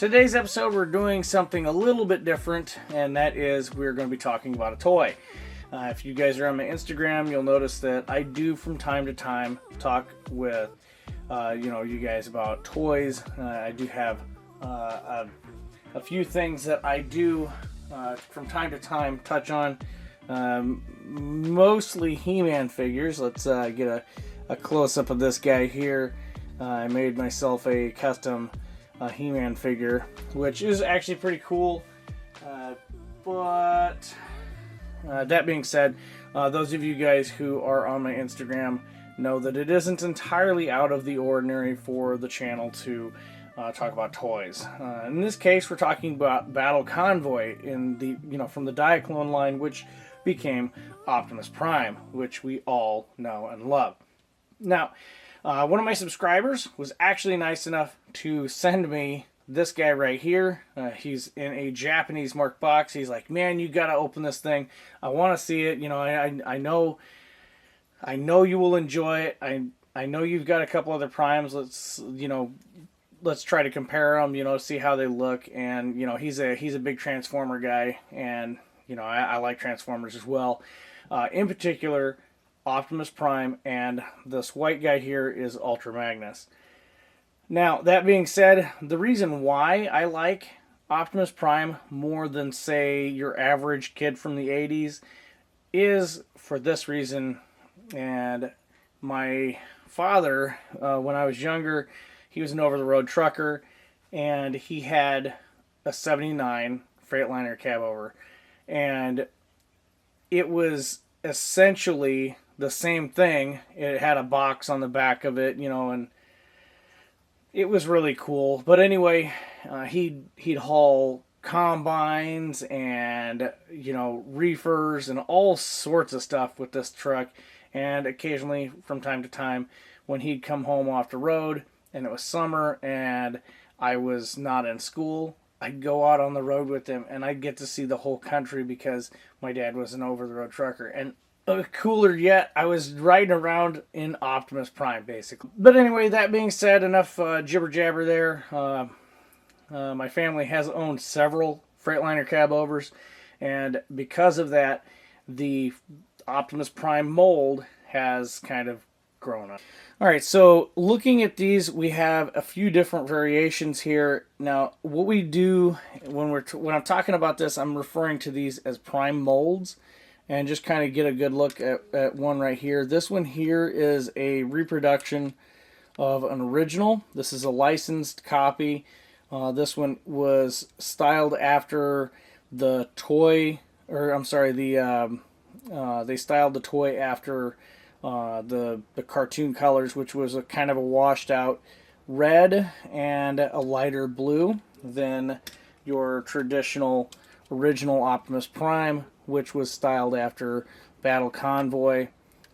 Today's episode we're doing something a little bit different, and that is we're going to be talking about a toy. If you guys are on my Instagram, you'll notice that I do from time to time talk with you guys about toys. I do have a few things that I do from time to time touch on, mostly He-Man figures. Let's get a close-up of this guy here. I made myself a custom He-Man figure, which is actually pretty cool, but that being said, those of you guys who are on my Instagram know that it isn't entirely out of the ordinary for the channel to talk about toys. In this case, we're talking about Battle Convoy in the from the Diaclone line, which became Optimus Prime, which we all know and love. Now, one of my subscribers was actually nice enough to send me this guy right here. He's in a Japanese marked box. He's like, "Man, you gotta open this thing. I want to see it. I know you will enjoy it. I know you've got a couple other primes. Let's try to compare them. See how they look." And he's a big Transformer guy, and I like Transformers as well. In particular, Optimus Prime, and this white guy here is Ultra Magnus. Now, that being said, the reason why I like Optimus Prime more than, say, your average kid from the 80s is for this reason. And my father, when I was younger, he was an over-the-road trucker, and he had a 79 Freightliner cab over. And it was essentially the same thing. It had a box on the back of it, and it was really cool. But anyway, he'd haul combines and reefers and all sorts of stuff with this truck. And occasionally, from time to time, when he'd come home off the road and it was summer and I was not in school, I'd go out on the road with him and I'd get to see the whole country because my dad was an over-the-road trucker. And cooler yet, I was riding around in Optimus Prime, basically. But anyway, that being said, enough jibber-jabber there. My family has owned several Freightliner cab-overs, and because of that, the Optimus Prime mold has kind of grown up. Alright, so looking at these, we have a few different variations here. Now, what we do when I'm talking about this, I'm referring to these as Prime molds. And just kind of get a good look at one right here. This one here is a reproduction of an original. This is a licensed copy. This one was styled after the toy, they styled the toy after the cartoon colors, which was a kind of a washed out red and a lighter blue than your traditional original Optimus Prime, which was styled after Battle Convoy,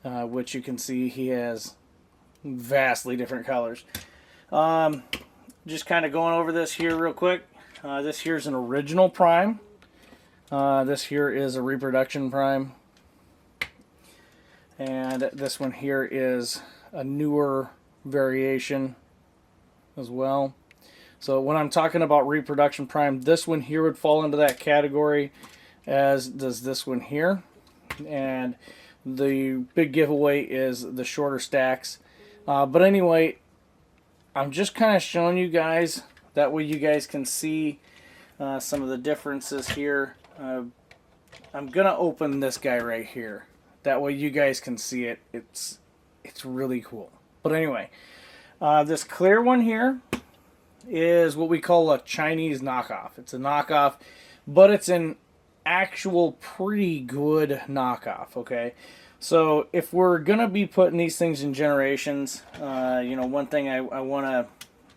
which you can see he has vastly different colors. Just kind of going over this here real quick. This here's an original Prime. This here is a reproduction Prime. And this one here is a newer variation as well. So when I'm talking about reproduction Prime, this one here would fall into that category, as does this one here. And the big giveaway is the shorter stacks. But anyway, I'm just kind of showing you guys, that way you guys can see some of the differences here. I'm going to open this guy right here. That way you guys can see it. It's really cool. But anyway, this clear one here is what we call a Chinese knockoff. It's a knockoff, but it's an actual pretty good knockoff, okay? So if we're gonna be putting these things in generations, one thing I want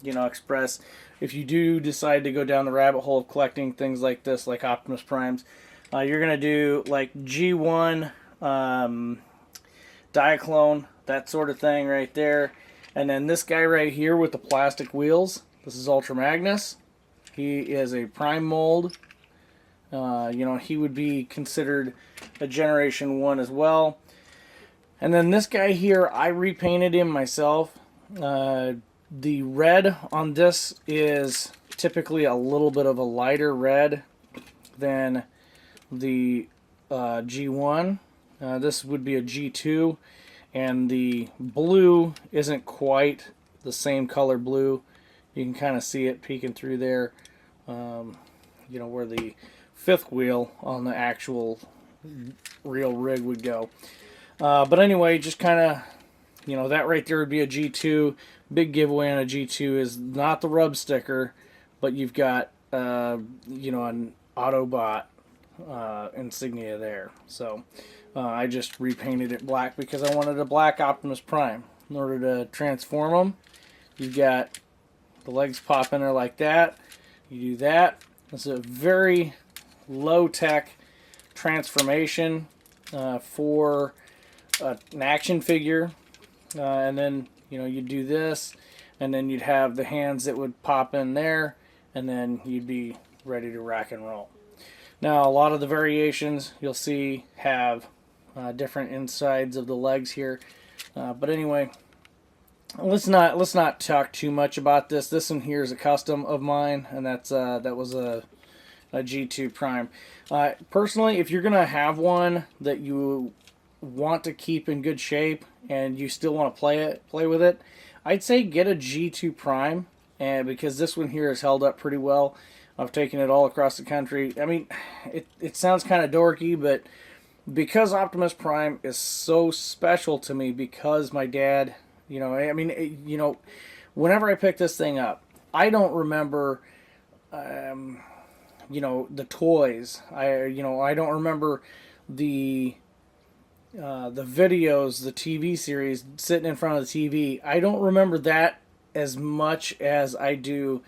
to express, if you do decide to go down the rabbit hole of collecting things like this, like Optimus Primes, you're gonna do like G1 Diaclone, that sort of thing right there. And then this guy right here with the plastic wheels, this is Ultra Magnus. He is a Prime mold. He would be considered a Generation 1 as well. And then this guy here, I repainted him myself. The red on this is typically a little bit of a lighter red than the G1. This would be a G2, and the blue isn't quite the same color blue. You can kind of see it peeking through there, you know, where the fifth wheel on the actual real rig would go. But anyway, just kind of, you know, that right there would be a G2. Big giveaway on a G2 is not the rub sticker, but you've got, you know, an Autobot insignia there. So I just repainted it black because I wanted a black Optimus Prime. In order to transform them, you've got the legs pop in there like that. You do that. It's a very low-tech transformation for an action figure. And then, you know, you do this, and then you'd have the hands that would pop in there, and then you'd be ready to rock and roll. Now, a lot of the variations you'll see have different insides of the legs here. But anyway, let's not talk too much about this. This one here is a custom of mine, and that was a G2 Prime. Personally, if you're gonna have one that you want to keep in good shape and you still want to play with it, I'd say get a G2 Prime, and because this one here is held up pretty well. I've taken it all across the country. I mean, it sounds kind of dorky, but because Optimus Prime is so special to me, because my dad, you know, I mean, you know, whenever I pick this thing up, I don't remember, you know, the toys. You know, I don't remember the videos, the TV series sitting in front of the TV. I don't remember that as much as I do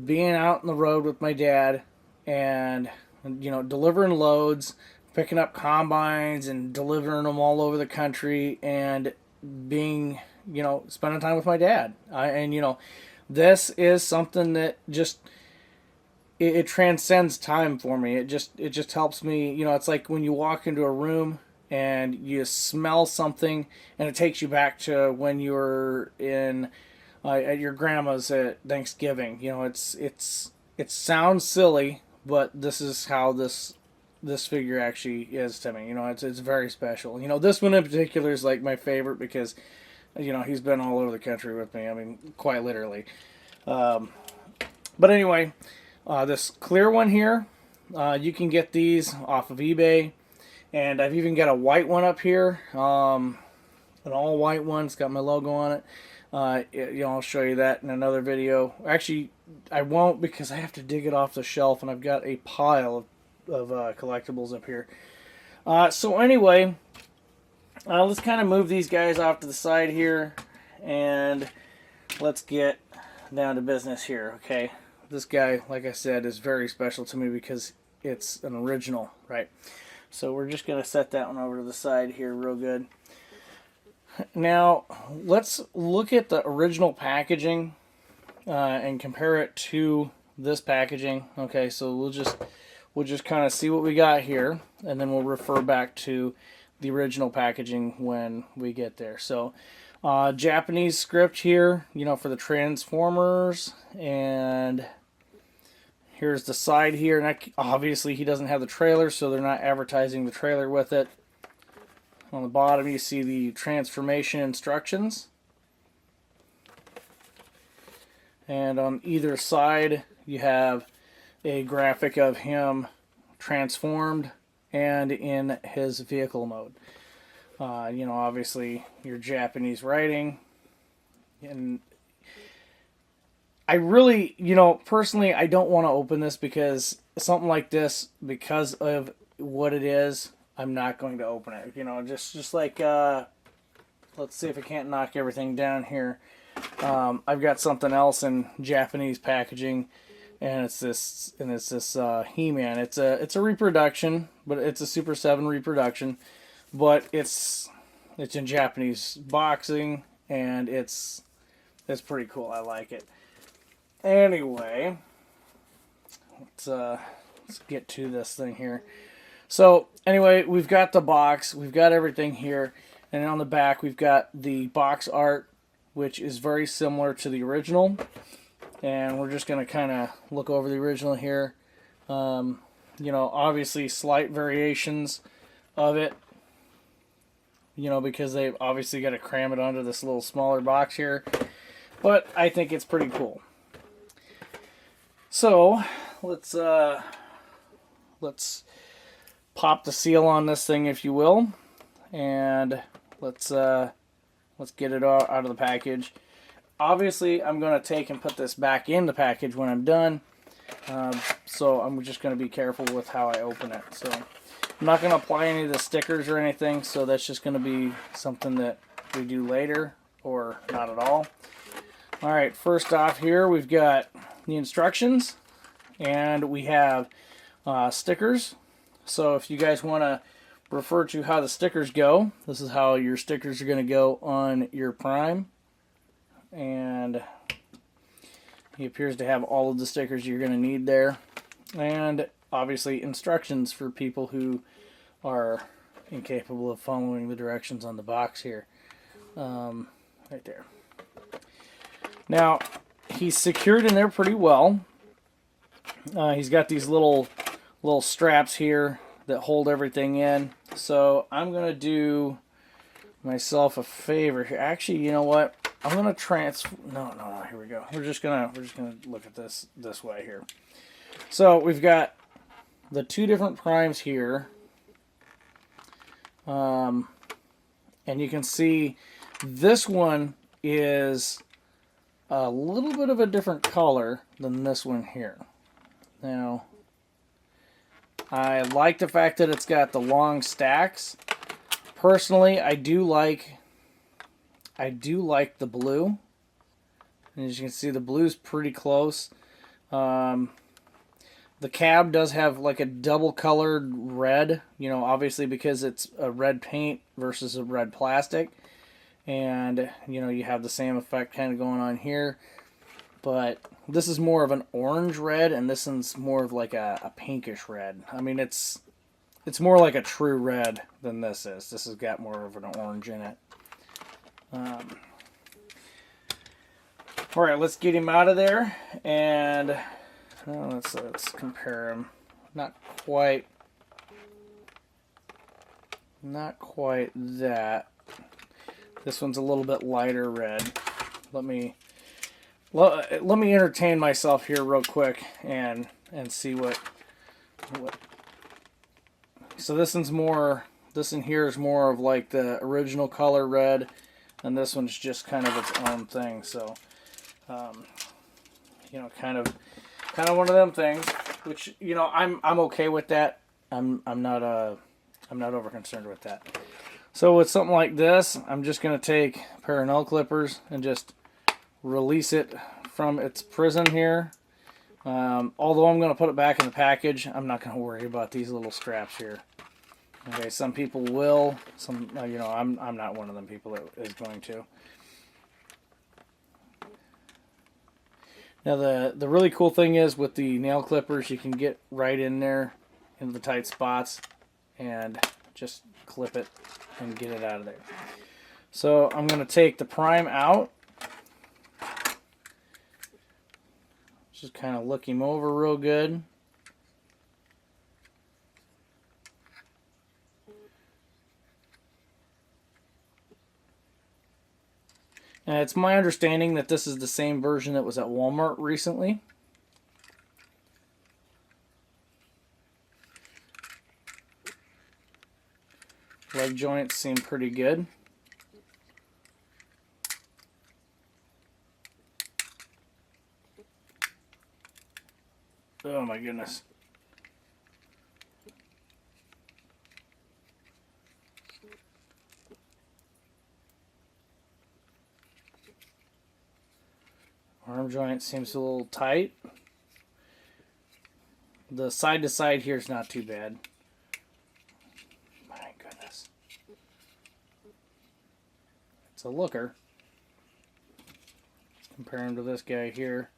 being out on the road with my dad and, you know, delivering loads, picking up combines and delivering them all over the country, and being, you know, spending time with my dad. And, you know, this is something that just, it transcends time for me. It just helps me, you know, it's like when you walk into a room and you smell something and it takes you back to when you were in at your grandma's at Thanksgiving. You know, it sounds silly, but this is how this figure actually is to me. You know, it's very special. You know, this one in particular is like my favorite because, you know, he's been all over the country with me. I mean, quite literally. But anyway, this clear one here, you can get these off of eBay, and I've even got a white one up here, an all white one. It's got my logo on it. You know, I'll show you that in another video. Actually, I won't, because I have to dig it off the shelf, and I've got a pile of collectibles up here. So anyway, let's kind of move these guys off to the side here, and let's get down to business here, okay? This guy, like I said, is very special to me because it's an original, right? So we're just going to set that one over to the side here real good. Now, let's look at the original packaging and compare it to this packaging. Okay, so we'll just kind of see what we got here, and then we'll refer back to the original packaging when we get there. So, Japanese script here, you know, for the Transformers, and here's the side here. And obviously, he doesn't have the trailer, so they're not advertising the trailer with it. On the bottom, you see the transformation instructions. And on either side, you have a graphic of him transformed and in his vehicle mode. You know, obviously, your Japanese writing. And I really, you know, personally, I don't want to open this because something like this, because of what it is, I'm not going to open it. You know, just like, let's see if I can't knock everything down here. I've got something else in Japanese packaging, and it's this He-Man. It's a reproduction, but it's a Super 7 reproduction, but it's in Japanese boxing, and it's pretty cool. I like it. Anyway, let's get to this thing here. So, anyway, we've got the box, we've got everything here, and on the back we've got the box art, which is very similar to the original. and we're just going to kind of look over the original here. You know, obviously slight variations of it, you know, because they've obviously got to cram it onto this little smaller box here, but I think it's pretty cool. So let's pop the seal on this thing, if you will, and let's get it out of the package. Obviously, I'm going to take and put this back in the package when I'm done, so I'm just going to be careful with how I open it. So I'm not going to apply any of the stickers or anything, so that's just going to be something that we do later, or not at all. Alright, first off here we've got the instructions, and we have stickers. So if you guys want to refer to how the stickers go, this is how your stickers are going to go on your Prime. And he appears to have all of the stickers you're going to need there. And obviously instructions for people who are incapable of following the directions on the box here. Right there. Now, he's secured in there pretty well. He's got these little straps here that hold everything in. So I'm going to do myself a favor here. Actually, you know what? I'm going to transfer. No, here we go. We're just going to look at this way here. So we've got the two different primes here. And you can see this one is a little bit of a different color than this one here. Now, I like the fact that it's got the long stacks. Personally, I do like the blue. And as you can see, the blue's pretty close. The cab does have like a double colored red, you know, obviously because it's a red paint versus a red plastic. And, you know, you have the same effect kind of going on here. But this is more of an orange red, and this one's more of like a pinkish red. I mean, it's more like a true red than this is. This has got more of an orange in it. Alright, let's get him out of there, and let's compare him. Not quite that. This one's a little bit lighter red. Let me entertain myself here real quick and see what. So this in here is more of like the original color red, and this one's just kind of its own thing. So, you know, kind of one of them things, which, you know, I'm okay with that. I'm not over concerned with that. So with something like this, I'm just going to take a pair of nail clippers and just release it from its prison here. Although I'm going to put it back in the package, I'm not going to worry about these little straps here. Okay, some people will. Some, you know, I'm not one of them people that is going to. Now the really cool thing is with the nail clippers, you can get right in there into the tight spots and just clip it and get it out of there. So I'm going to take the Prime out. Just kind of look him over real good. And it's my understanding that this is the same version that was at Walmart recently. Leg joints seem pretty good. Oh my goodness. Arm joint seems a little tight. The side to side here is not too bad. My goodness. It's a looker. Let's compare him to this guy here.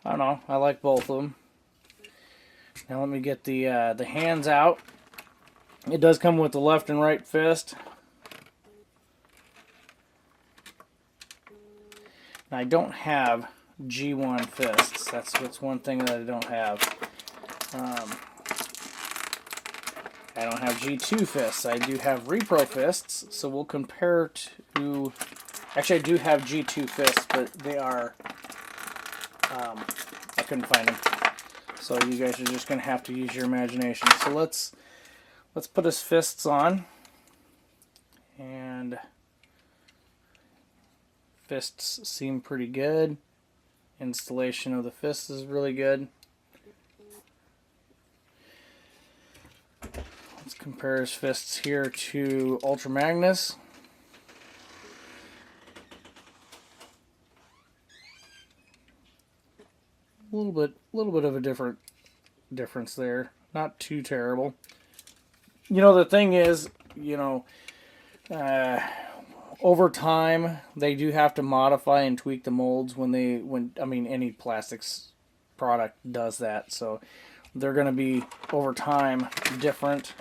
I don't know. I like both of them. Now let me get the hands out. It does come with the left and right fist. Now, I don't have G1 fists. That's one thing that I don't have. I don't have G2 fists. I do have Repro fists, so we'll compare to... Actually, I do have G2 fists, but they are... I couldn't find them. So you guys are just going to have to use your imagination. So let's put his fists on. And fists seem pretty good. Installation of the fists is really good. Let's compare his fists here to Ultra Magnus. A little bit of a difference there. Not too terrible. You know, the thing is, you know, over time they do have to modify and tweak the molds when I mean, any plastics product does that, so they're going to be over time different.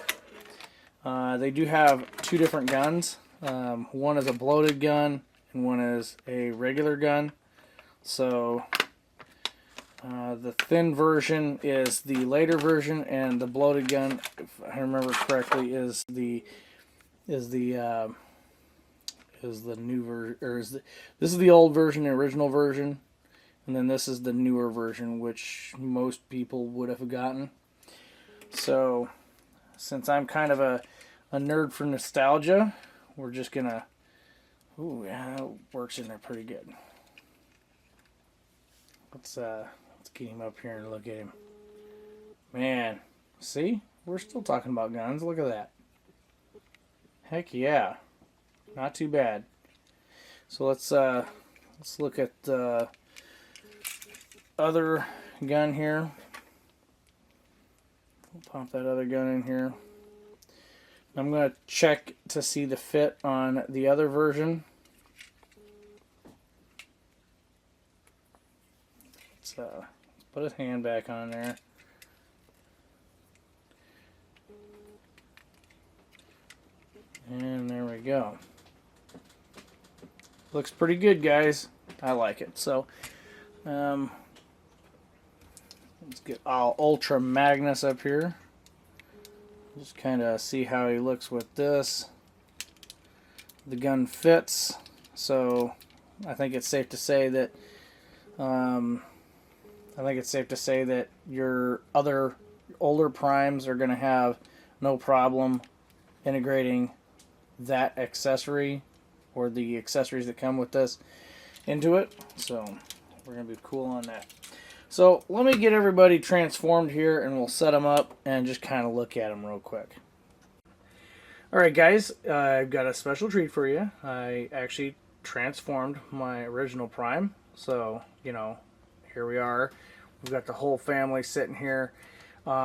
They do have two different guns. One is a bloated gun and one is a regular gun. So the thin version is the later version, and the bloated gun, if I remember correctly, is the new version, or this is the old version, the original version, and then this is the newer version, which most people would have gotten. So, since I'm kind of a nerd for nostalgia, we're just gonna... Ooh, yeah, that works in there pretty good. Let's get him up here and look at him. Man, see? We're still talking about guns. Look at that. Heck yeah. Not too bad. So let's look at the other gun here. We'll pop that other gun in here. I'm going to check to see the fit on the other version. Let's put his hand back on there. And there we go. Looks pretty good, guys. I like it. So, let's get Ultra Magnus up here. Just kind of see how he looks with this. The gun fits, so I think it's safe to say that your other older primes are going to have no problem integrating that accessory or the accessories that come with this into it. So we're going to be cool on that. So let me get everybody transformed here and we'll set them up and just kind of look at them real quick. Alright guys, I've got a special treat for you. I actually transformed my original Prime. So, you know, here we are. We've got the whole family sitting here.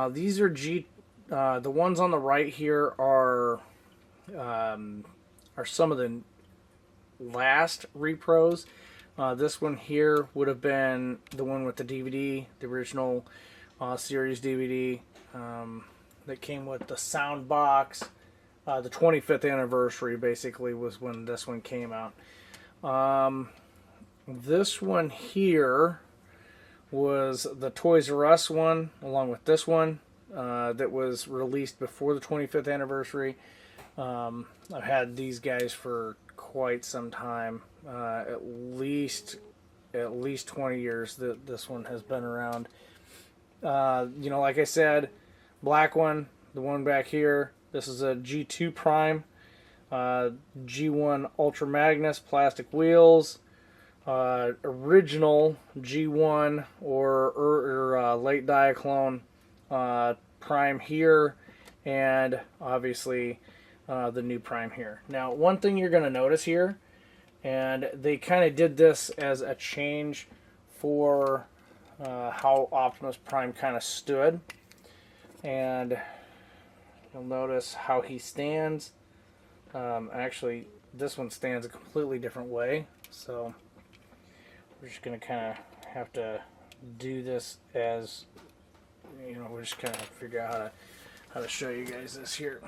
These are the ones on the right here are some of the last repros. This one here would have been the one with the DVD, the original series DVD that came with the sound box. The 25th anniversary basically was when this one came out. This one here was the Toys R Us one, along with this one that was released before the 25th anniversary. I've had these guys for quite some time, at least 20 years that this one has been around. You know, like I said, black one, the one back here, this is a G2 Prime, G1 Ultra Magnus plastic wheels, original G1 or late Diaclone Prime here, and obviously the new Prime here. Now, one thing you're going to notice here, and they kind of did this as a change for how Optimus Prime kind of stood, and you'll notice how he stands. Actually, this one stands a completely different way, so we're just going to kind of have to do this as, you know, we're just kind of figure out how to show you guys this here.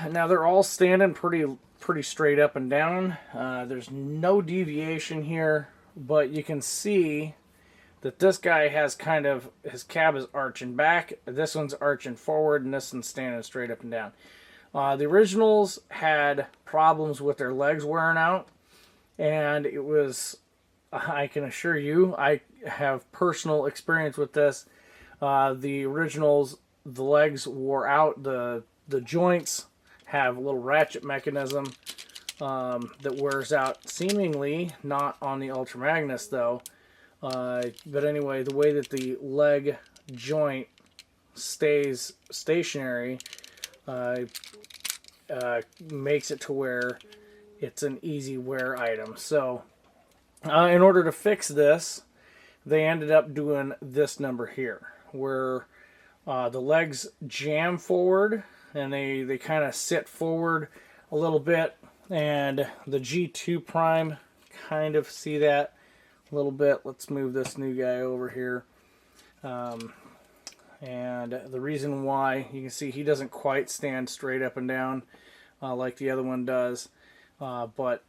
Now they're all standing pretty straight up and down. There's no deviation here, but you can see that this guy has kind of, his cab is arching back, this one's arching forward, and this one's standing straight up and down. The originals had problems with their legs wearing out, and it was, I can assure you, I have personal experience with this. The originals, the legs wore out, the joints have a little ratchet mechanism that wears out, seemingly not on the Ultra Magnus though. But anyway, the way that the leg joint stays stationary makes it to where it's an easy wear item. So in order to fix this, they ended up doing this number here, where the legs jam forward and they kind of sit forward a little bit, and the G2 Prime kind of see that a little bit. Let's move this new guy over here. And the reason why, you can see he doesn't quite stand straight up and down like the other one does, but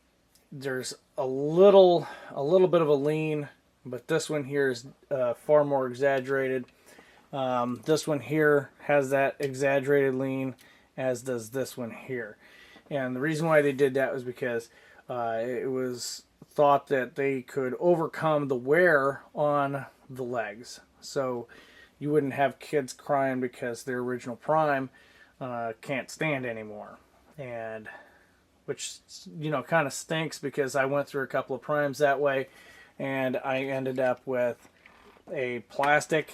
there's a little bit of a lean, but this one here is far more exaggerated. This one here has that exaggerated lean, as does this one here. And the reason why they did that was because it was thought that they could overcome the wear on the legs. So you wouldn't have kids crying because their original Prime can't stand anymore. And which, you know, kind of stinks, because I went through a couple of Primes that way, and I ended up with a plastic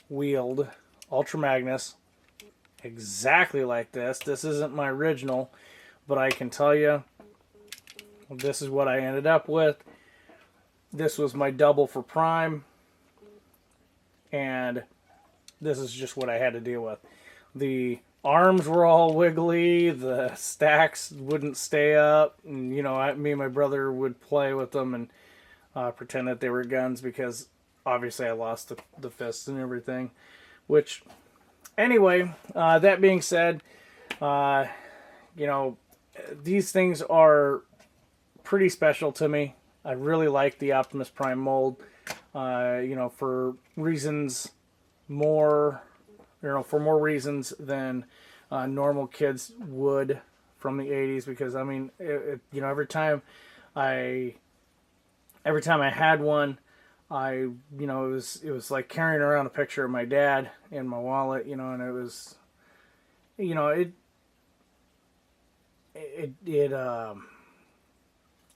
wheeled Ultra Magnus exactly like this. This isn't my original, but I can tell you this is what I ended up with. This was my double for Prime, and this is just what I had to deal with. The arms were all wiggly, the stacks wouldn't stay up, and you know, me and my brother would play with them and pretend that they were guns, because obviously I lost the fists and everything. Which, anyway, that being said, you know, these things are pretty special to me. I really like the Optimus Prime mold, you know, for reasons more, you know, for more reasons than normal kids would from the 80s. Because I mean, you know, every time I had one, you know, it was like carrying around a picture of my dad in my wallet, you know, and it was, you know,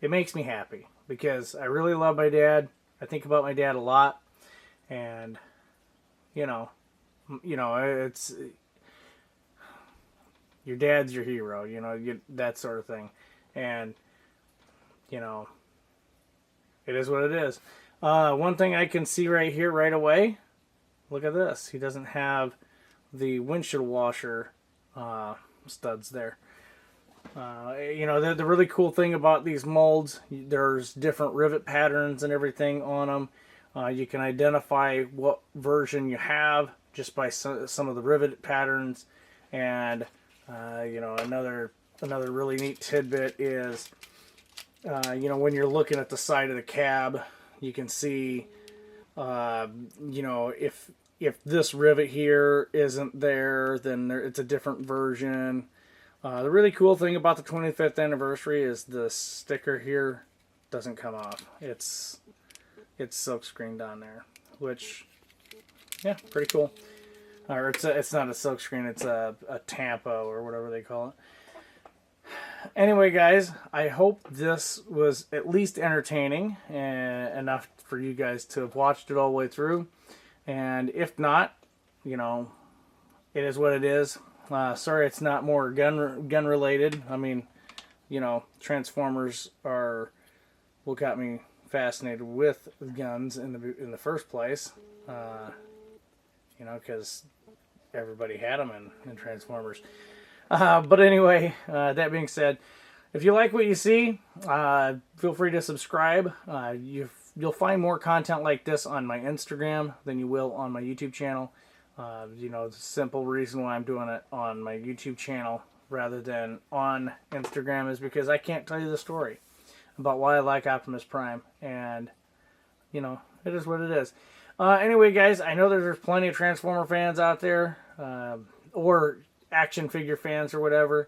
it makes me happy, because I really love my dad. I think about my dad a lot, and you know, it's, your dad's your hero, you know, that sort of thing, and you know, it is what it is. One thing I can see right here right away, look at this. He doesn't have the windshield washer studs there. You know, the really cool thing about these molds, there's different rivet patterns and everything on them. You can identify what version you have just by some of the rivet patterns. And you know, another really neat tidbit is, you know, when you're looking at the side of the cab, you can see, you know, if this rivet here isn't there, then it's a different version. The really cool thing about the 25th anniversary is the sticker here doesn't come off. It's silk screened on there, which, yeah, pretty cool. Or it's not a silk screen, it's a tampo or whatever they call it. Anyway, guys, I hope this was at least entertaining and enough for you guys to have watched it all the way through. And if not, you know, it is what it is. Sorry it's not more gun related. I mean, you know, Transformers are what got me fascinated with guns in the first place. You know, because everybody had them in Transformers. But anyway, that being said, if you like what you see, feel free to subscribe. You'll find more content like this on my Instagram than you will on my YouTube channel. You know, the simple reason why I'm doing it on my YouTube channel rather than on Instagram is because I can't tell you the story about why I like Optimus Prime, and you know, it is what it is. Anyway, guys, I know there's plenty of Transformer fans out there, or action figure fans or whatever.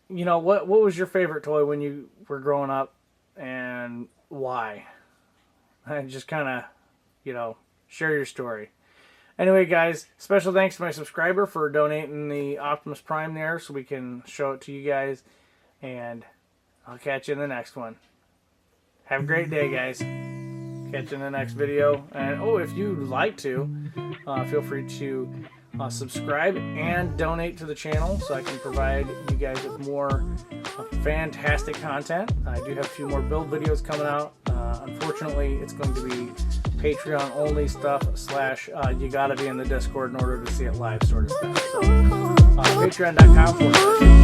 You know, what was your favorite toy when you were growing up, and why? And just kind of, you know, share your story. Anyway, guys, special thanks to my subscriber for donating the Optimus Prime there so we can show it to you guys. And I'll catch you in the next one. Have a great day, guys. Catch you in the next video. And, oh, if you'd like to, feel free to subscribe and donate to the channel so I can provide you guys with more fantastic content. I do have a few more build videos coming out. Unfortunately, it's going to be Patreon only stuff / you gotta be in the Discord in order to see it live sort of stuff. So patreon.com/.